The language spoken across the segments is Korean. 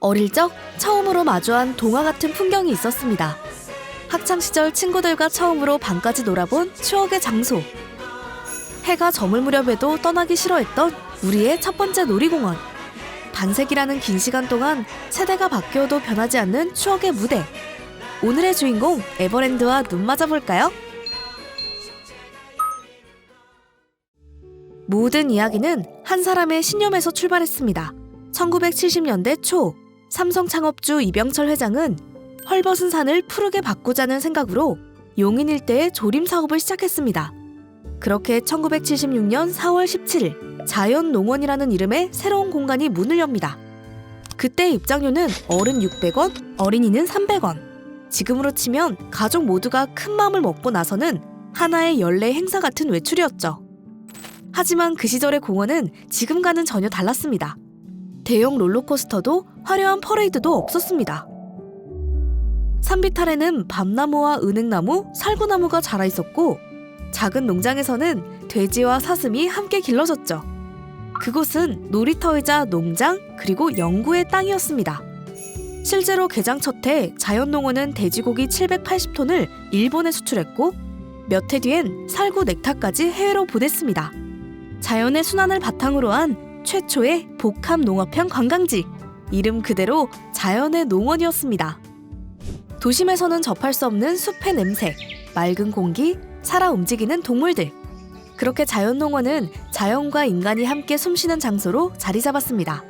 어릴 적 처음으로 마주한 동화 같은 풍경이 있었습니다. 학창시절 친구들과 처음으로 밤까지 놀아본 추억의 장소. 해가 저물 무렵에도 떠나기 싫어했던 우리의 첫 번째 놀이공원. 반세기라는 긴 시간 동안 세대가 바뀌어도 변하지 않는 추억의 무대. 오늘의 주인공 에버랜드와 눈 맞아볼까요? 모든 이야기는 한 사람의 신념에서 출발했습니다. 1970년대 초 삼성 창업주 이병철 회장은 헐벗은 산을 푸르게 바꾸자는 생각으로 용인 일대에 조림 사업을 시작했습니다. 그렇게 1976년 4월 17일 자연농원이라는 이름의 새로운 공간이 문을 엽니다. 그때 입장료는 어른 600원, 어린이는 300원. 지금으로 치면 가족 모두가 큰 마음을 먹고 나서는 하나의 연례 행사 같은 외출이었죠. 하지만 그 시절의 공원은 지금과는 전혀 달랐습니다. 대형 롤러코스터도 화려한 퍼레이드도 없었습니다. 산비탈에는 밤나무와 은행나무, 살구나무가 자라 있었고 작은 농장에서는 돼지와 사슴이 함께 길러졌죠. 그곳은 놀이터이자 농장 그리고 연구의 땅이었습니다. 실제로 개장 첫 해 자연농원은 돼지고기 780톤을 일본에 수출했고 몇 해 뒤엔 살구 넥타까지 해외로 보냈습니다. 자연의 순환을 바탕으로 한 최초의 복합농업형 관광지, 이름 그대로 자연의 농원이었습니다. 도심에서는 접할 수 없는 숲의 냄새, 맑은 공기, 살아 움직이는 동물들. 그렇게 자연농원은 자연과 인간이 함께 숨쉬는 장소로 자리 잡았습니다.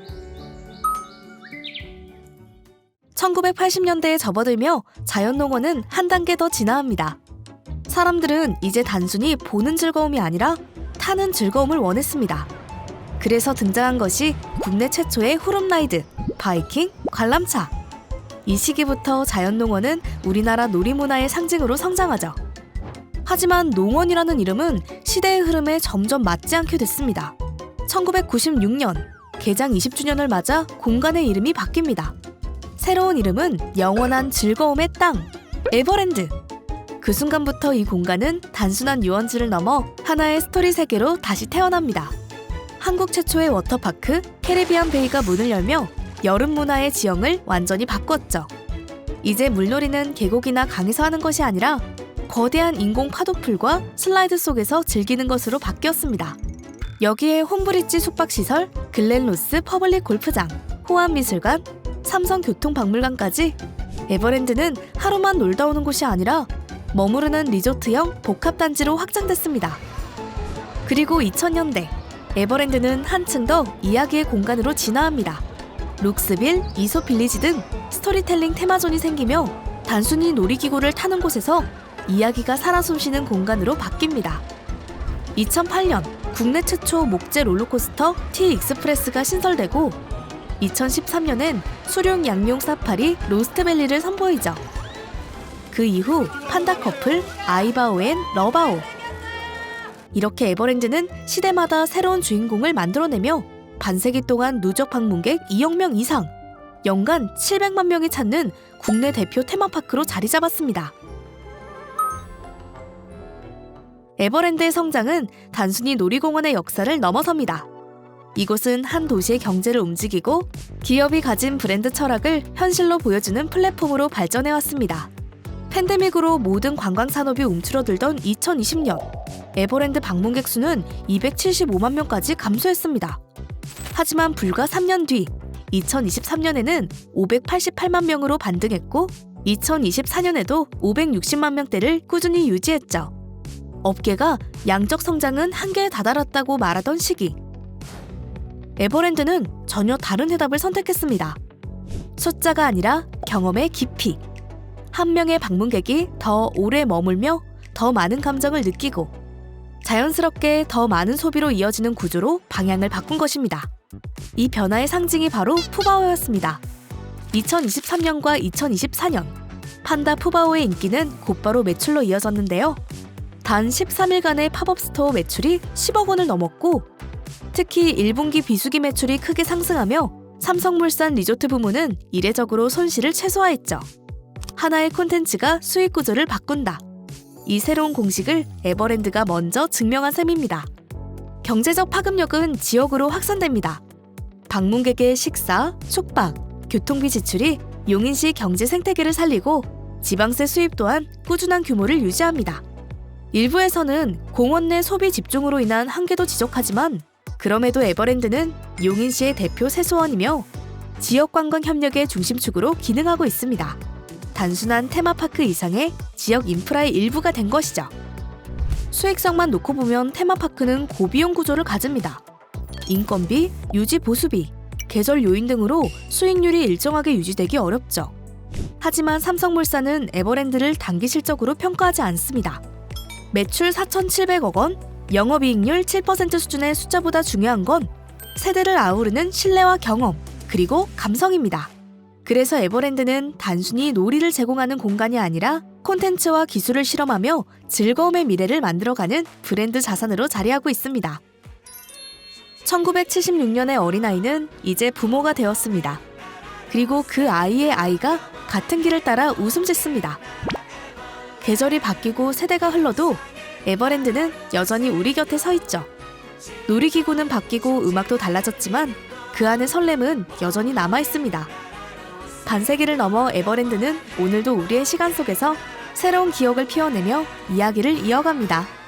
1980년대에 접어들며 자연농원은 한 단계 더 진화합니다. 사람들은 이제 단순히 보는 즐거움이 아니라 타는 즐거움을 원했습니다. 그래서 등장한 것이 국내 최초의 후룸라이드, 바이킹, 관람차. 이 시기부터 자연농원은 우리나라 놀이문화의 상징으로 성장하죠. 하지만 농원이라는 이름은 시대의 흐름에 점점 맞지 않게 됐습니다. 1996년 개장 20주년을 맞아 공간의 이름이 바뀝니다. 새로운 이름은 영원한 즐거움의 땅, 에버랜드. 그 순간부터 이 공간은 단순한 유원지를 넘어 하나의 스토리 세계로 다시 태어납니다. 한국 최초의 워터파크 캐리비안 베이가 문을 열며 여름 문화의 지형을 완전히 바꿨죠. 이제 물놀이는 계곡이나 강에서 하는 것이 아니라 거대한 인공 파도풀과 슬라이드 속에서 즐기는 것으로 바뀌었습니다. 여기에 홈브리지 숙박시설, 글렌로스 퍼블릭 골프장, 호암미술관, 삼성교통박물관까지 에버랜드는 하루만 놀다 오는 곳이 아니라 머무르는 리조트형 복합단지로 확장됐습니다. 그리고 2000년대 에버랜드는 한층 더 이야기의 공간으로 진화합니다. 룩스빌, 이소빌리지 등 스토리텔링 테마존이 생기며 단순히 놀이기구를 타는 곳에서 이야기가 살아 숨쉬는 공간으로 바뀝니다. 2008년 국내 최초 목재 롤러코스터 T-익스프레스가 신설되고 2013년엔 수륙 양용 사파리 로스트밸리를 선보이죠. 그 이후 판다 커플, 아이바오 앤 러바오. 이렇게 에버랜드는 시대마다 새로운 주인공을 만들어내며 반세기 동안 누적 방문객 2억 명 이상, 연간 700만 명이 찾는 국내 대표 테마파크로 자리 잡았습니다. 에버랜드의 성장은 단순히 놀이공원의 역사를 넘어섭니다. 이곳은 한 도시의 경제를 움직이고 기업이 가진 브랜드 철학을 현실로 보여주는 플랫폼으로 발전해왔습니다. 팬데믹으로 모든 관광산업이 움츠러들던 2020년, 에버랜드 방문객 수는 275만 명까지 감소했습니다. 하지만 불과 3년 뒤 2023년에는 588만 명으로 반등했고 2024년에도 560만 명대를 꾸준히 유지했죠. 업계가 양적 성장은 한계에 다다랐다고 말하던 시기, 에버랜드는 전혀 다른 해답을 선택했습니다. 숫자가 아니라 경험의 깊이. 한 명의 방문객이 더 오래 머물며 더 많은 감정을 느끼고 자연스럽게 더 많은 소비로 이어지는 구조로 방향을 바꾼 것입니다. 이 변화의 상징이 바로 푸바오였습니다. 2023년과 2024년 판다 푸바오의 인기는 곧바로 매출로 이어졌는데요. 단 13일간의 팝업 스토어 매출이 10억 원을 넘었고 특히 1분기 비수기 매출이 크게 상승하며 삼성물산 리조트 부문은 이례적으로 손실을 최소화했죠. 하나의 콘텐츠가 수익 구조를 바꾼다. 이 새로운 공식을 에버랜드가 먼저 증명한 셈입니다. 경제적 파급력은 지역으로 확산됩니다. 방문객의 식사, 숙박, 교통비 지출이 용인시 경제 생태계를 살리고 지방세 수입 또한 꾸준한 규모를 유지합니다. 일부에서는 공원 내 소비 집중으로 인한 한계도 지적하지만 그럼에도 에버랜드는 용인시의 대표 세수원이며 지역 관광 협력의 중심축으로 기능하고 있습니다. 단순한 테마파크 이상의 지역 인프라의 일부가 된 것이죠. 수익성만 놓고 보면 테마파크는 고비용 구조를 가집니다. 인건비, 유지 보수비, 계절 요인 등으로 수익률이 일정하게 유지되기 어렵죠. 하지만 삼성물산은 에버랜드를 단기 실적으로 평가하지 않습니다. 매출 4,700억 원, 영업이익률 7% 수준의 숫자보다 중요한 건 세대를 아우르는 신뢰와 경험, 그리고 감성입니다. 그래서 에버랜드는 단순히 놀이를 제공하는 공간이 아니라 콘텐츠와 기술을 실험하며 즐거움의 미래를 만들어가는 브랜드 자산으로 자리하고 있습니다. 1976년의 어린아이는 이제 부모가 되었습니다. 그리고 그 아이의 아이가 같은 길을 따라 웃음 짓습니다. 계절이 바뀌고 세대가 흘러도 에버랜드는 여전히 우리 곁에 서 있죠. 놀이기구는 바뀌고 음악도 달라졌지만 그 안의 설렘은 여전히 남아있습니다. 반세기를 넘어 에버랜드는 오늘도 우리의 시간 속에서 새로운 기억을 피워내며 이야기를 이어갑니다.